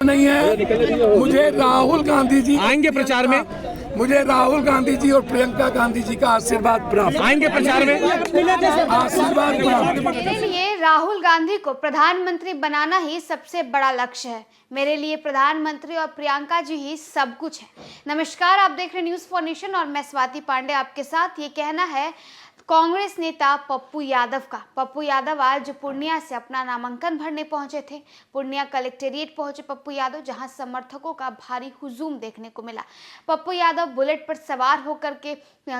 नहीं है। मुझे राहुल गांधी जी आएंगे प्रचार में, मुझे राहुल गांधी जी और प्रियंका गांधी जी का आशीर्वाद प्राप्त, आएंगे प्रचार में आशीर्वाद प्राप्त। मेरे लिए राहुल गांधी को प्रधानमंत्री बनाना ही सबसे बड़ा लक्ष्य है। मेरे लिए प्रधानमंत्री और प्रियंका जी ही सब कुछ है। नमस्कार, आप देख रहे न्यूज़ फॉर नेशन और मैं स्वाति पांडे आपके साथ। ये कहना है कांग्रेस नेता पप्पू यादव का। पप्पू यादव आज पूर्णिया से अपना नामांकन भरने पहुंचे थे। पूर्णिया कलेक्टेरिएट पहुंचे पप्पू यादव, जहां समर्थकों का भारी हुजूम देखने को मिला। पप्पू यादव बुलेट पर सवार होकर के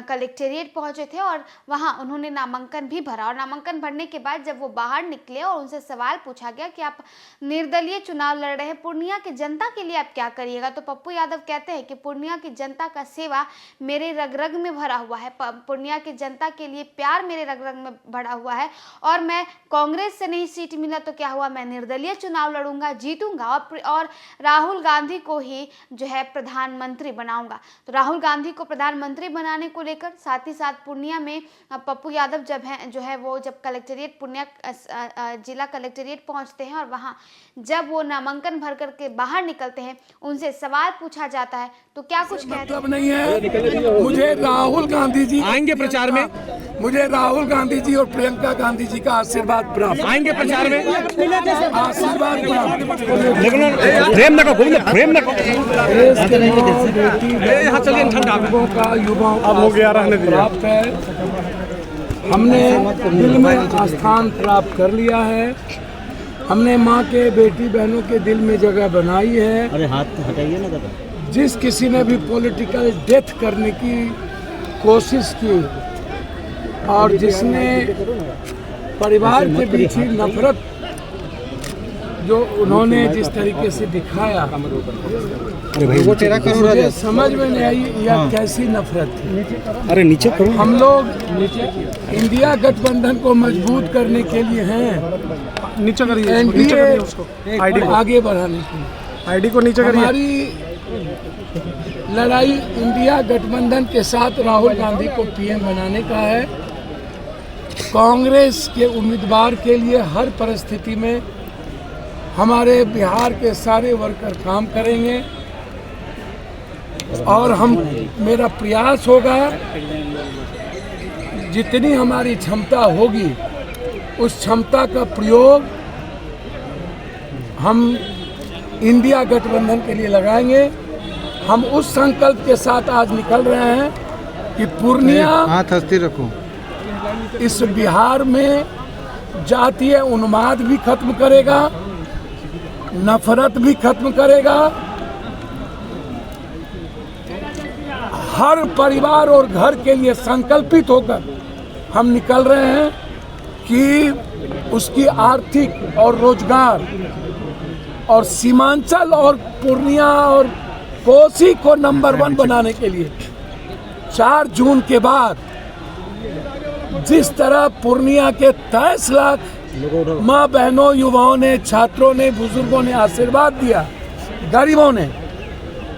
कलेक्टेरिएट पहुंचे थे और वहां उन्होंने नामांकन भी भरा। और नामांकन भरने के बाद जब वो बाहर निकले और उनसे सवाल पूछा गया कि आप निर्दलीय चुनाव लड़ रहे हैं, पूर्णिया की जनता के लिए आप क्या करिएगा, तो पप्पू यादव कहते हैं कि पूर्णिया की जनता का सेवा मेरे रग रग में भरा हुआ है। पूर्णिया की जनता के लिए प्यार मेरे रग रग में भरा हुआ है और मैं कांग्रेस से नहीं सीट मिला तो क्या हुआ, मैं निर्दलीय चुनाव लड़ूंगा, जीतूंगा और राहुल गांधी को ही जो है प्रधानमंत्री बनाऊंगा। तो राहुल गांधी को प्रधानमंत्री बनाने को लेकर साथ ही साथ पूर्णिया में पप्पू यादव जब कलेक्टेरिएट पूर्णिया जिला कलेक्टेरिएट पहुंचते हैं और वहां जब वो नामांकन भर करके बाहर निकलते हैं, उनसे सवाल पूछा जाता है तो क्या कुछ कहते हैं। नहीं है। मुझे राहुल गांधी जी आएंगे प्रचार में, मुझे राहुल गांधी जी और प्रियंका गांधी जी का आशीर्वाद प्राप्त, आएंगे प्रचार में आशीर्वाद प्राप्त। प्रेम न को, प्रेम न को। देश के यहाँ चलिए ठंडा का युवाओं अब हो गया, रहने दीजिए। प्राप्त है। हमने दिल में स्थान प्राप्त कर लिया है। हमने माँ के बेटी बहनों के दिल में जगह बनाई है। अरे हाथ हटाइए ना दादा। जिस किसी ने भी पॉलिटिकल डेथ करने की कोशिश की और जिसने परिवार के बीच ही नफरत जो उन्होंने जिस तरीके से दिखाया, वो तेरा करो, मुझे समझ में नहीं आई यह कैसी नफरत थी। अरे नीचे करो। हम लोग इंडिया गठबंधन को मजबूत करने के लिए हैं, नीचे करिए, एनडीए आईडी आगे बढ़ाने के लिए। आईडी को नीचे करिए। हमारी लड़ाई इंडिया गठबंधन के साथ राहुल गांधी को पीएम बनाने का है। कांग्रेस के उम्मीदवार के लिए हर परिस्थिति में हमारे बिहार के सारे वर्कर काम करेंगे और मेरा प्रयास होगा जितनी हमारी क्षमता होगी उस क्षमता का प्रयोग हम इंडिया गठबंधन के लिए लगाएंगे। हम उस संकल्प के साथ आज निकल रहे हैं कि पूर्णिया हाथ हस्ती रखो, इस बिहार में जातीय उन्माद भी खत्म करेगा, नफरत भी खत्म करेगा। हर परिवार और घर के लिए संकल्पित होकर हम निकल रहे हैं कि उसकी आर्थिक और रोजगार और सीमांचल और पूर्णिया और कोसी को नंबर 1 बनाने के लिए 4 जून के बाद जिस तरह पूर्णिया के 23 लाख माँ बहनों, युवाओं ने, छात्रों ने, बुजुर्गों ने आशीर्वाद दिया, गरीबों ने,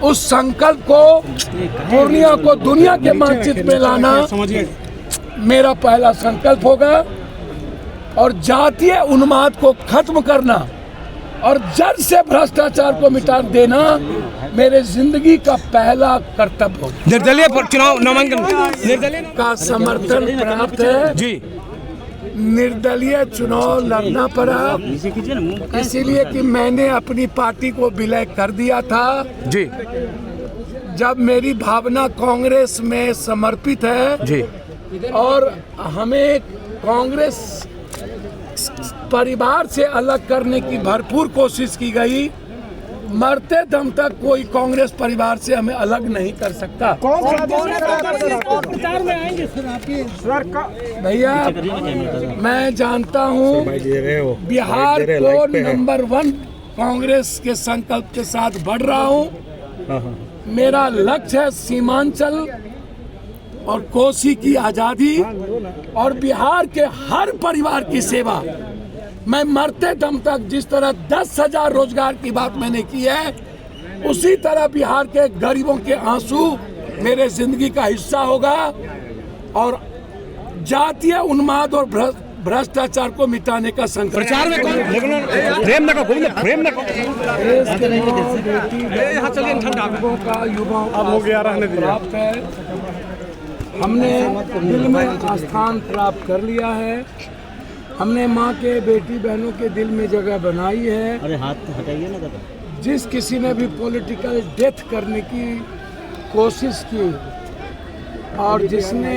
उस संकल्प को पूर्णिया को दुनिया के मानचित्र में लाना मेरा पहला संकल्प होगा और जातीय उन्माद को खत्म करना और जड़ से भ्रष्टाचार को मिटा देना मेरे जिंदगी का पहला कर्तव्य होगा। निर्दलीय चुनाव नामांकन का समर्थन प्राप्त है जी। निर्दलीय चुनाव लड़ना पड़ा इसीलिए कि मैंने अपनी पार्टी को विलय कर दिया था जी। जब मेरी भावना कांग्रेस में समर्पित है जी और हमें कांग्रेस परिवार से अलग करने की भरपूर कोशिश की गई, मरते दम तक कोई कांग्रेस परिवार से हमें अलग नहीं कर सकता। भैया मैं जानता हूँ बिहार को नंबर 1 कांग्रेस के संकल्प के साथ बढ़ रहा हूँ। मेरा लक्ष्य है सीमांचल और कोसी की आजादी और बिहार के हर परिवार की सेवा। मैं मरते दम तक जिस तरह 10,000 रोजगार की बात मैंने की है, उसी तरह बिहार के गरीबों के आंसू मेरे जिंदगी का हिस्सा होगा और जातीय उन्माद और भ्रष्टाचार को मिटाने का संकल्प। प्रचार में कौन प्रेम नको गोविंद प्रेम नको देश के माँ, बेटी, बहनों का युवाओं का हो गया, रहने दीजिए। प्राप्त है। हमने दिल में स्थान प्राप्त कर लिया है। हमने माँ के, बेटी बहनों के दिल में जगह बनाई है। अरे हाथ हटाइए ना दादा। जिस किसी ने भी पॉलिटिकल डेथ करने की कोशिश की और जिसने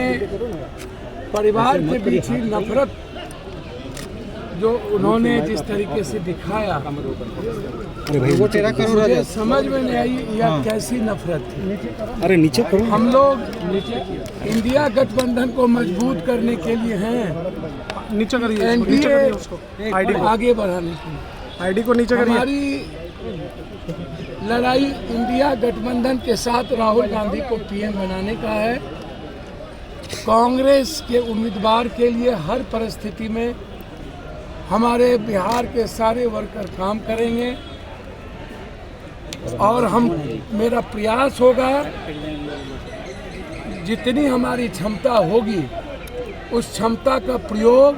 परिवार के बीच ही नफरत जो उन्होंने जिस तरीके से दिखाया, अरे भाई वो तेरा करो मुझे समझ में नहीं आई यह कैसी नफरत थी। अरे नीचे करो। हम लोग इंडिया गठबंधन को मजबूत करने के लिए हैं, नीचे करिए, एनडीए आगे बढ़ाने के लिए। आईडी को नीचे करिए। हमारी लड़ाई इंडिया गठबंधन के साथ राहुल गांधी को पीएम बनाने का है। कांग्रेस के उम्मीदवार के लिए हर परिस्थिति में हमारे बिहार के सारे वर्कर काम करेंगे और मेरा प्रयास होगा जितनी हमारी क्षमता होगी उस क्षमता का प्रयोग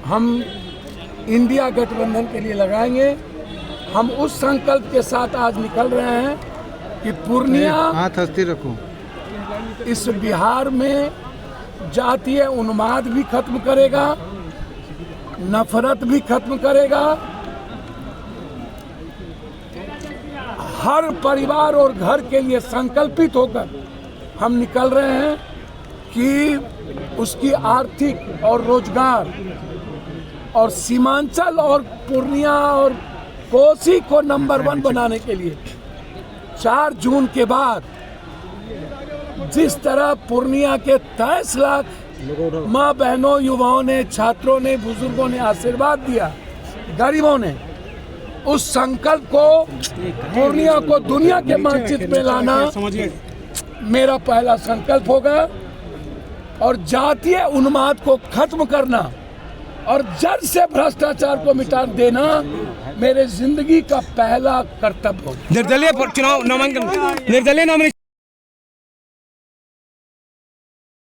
हम इंडिया गठबंधन के लिए लगाएंगे। हम उस संकल्प के साथ आज निकल रहे हैं कि पूर्णिया हाथ हस्ती रखो। इस बिहार में जातीय उन्माद भी खत्म करेगा, नफरत भी खत्म करेगा। हर परिवार और घर के लिए संकल्पित होकर हम निकल रहे हैं कि उसकी आर्थिक और रोजगार और सीमांचल और पूर्णिया और कोसी को नंबर 1 बनाने के लिए 4 जून के बाद जिस तरह पूर्णिया के 23 लाख माँ बहनों, युवाओं ने, छात्रों ने, बुजुर्गों ने आशीर्वाद दिया, गरीबों ने, उस संकल्प को पूर्णिया को दुनिया के मानचित्र में लाना मेरा पहला संकल्प होगा और जातीय उन्माद को खत्म करना और जड़ से भ्रष्टाचार को मिटा देना मेरे जिंदगी का पहला कर्तव्य होगा। निर्दलीय चुनाव नामांकन, निर्दलीय नॉमिनेशन